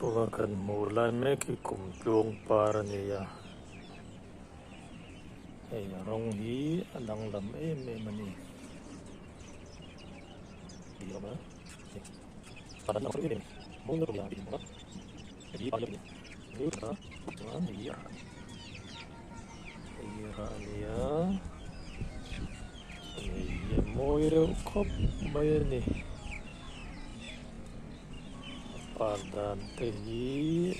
Pagakan mulai meki kumplung para niya. Ay rong hi adang lam mani. Di ba? Para na ko ini. Mula ko lang mo. Di pa lang. Di ba? Iya. Iya niya. Iya mo iro kop bayani. Padan tehi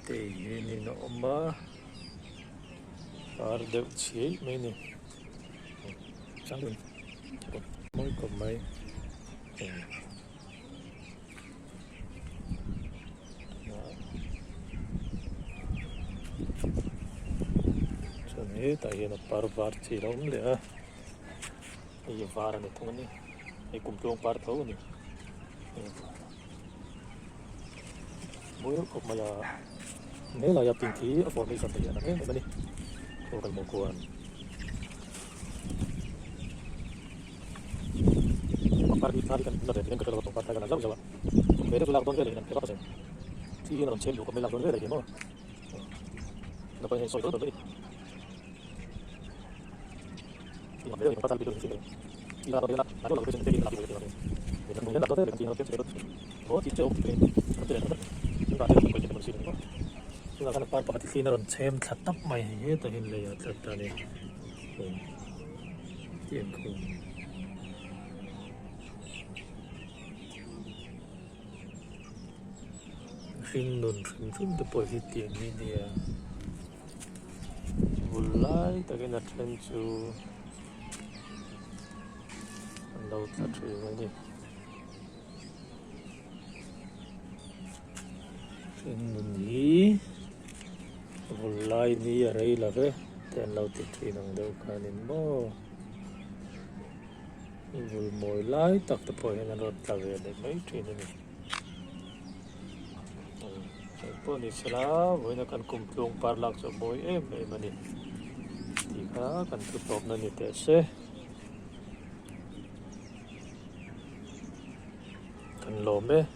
ni no ma parda chi meni sang đi mới còn mấy cho nên tại hiện là par chỉ lắm lẽ bây giờ var này thôi nè ai cùng chung par thấu nè mỗi lúc mà nếu là nhập tiền khí ở phòng đi sẵn thì là thế này đi tôi cần một cuốn party kan benar dengan kalau tempat kan azab jawab beda tu lakon dia dengan apa sih si ini orang celu kami lakon dia lagi mau dapat yang soal tu tadi ini beda yang pasal itu sih ini ada lagu yang tadi lagi gitu dan mungkin ada yang kita cakap oh itu oke nanti ada apa yang kita mesti ini kita akan party final on cem tetap mai itu ini ya tetap ni yang ku ring tu positif ni dia mulai tak kena tentu anda tak cuy ni ring ni mulai ni arai lah ke dan laut itu nang dau kanin mo mulai tak terpoin rot lagi ada mai tu ni po ni sila boy na kan kumplong parlak sa boy mani tika kan tutop na ni tese kan lome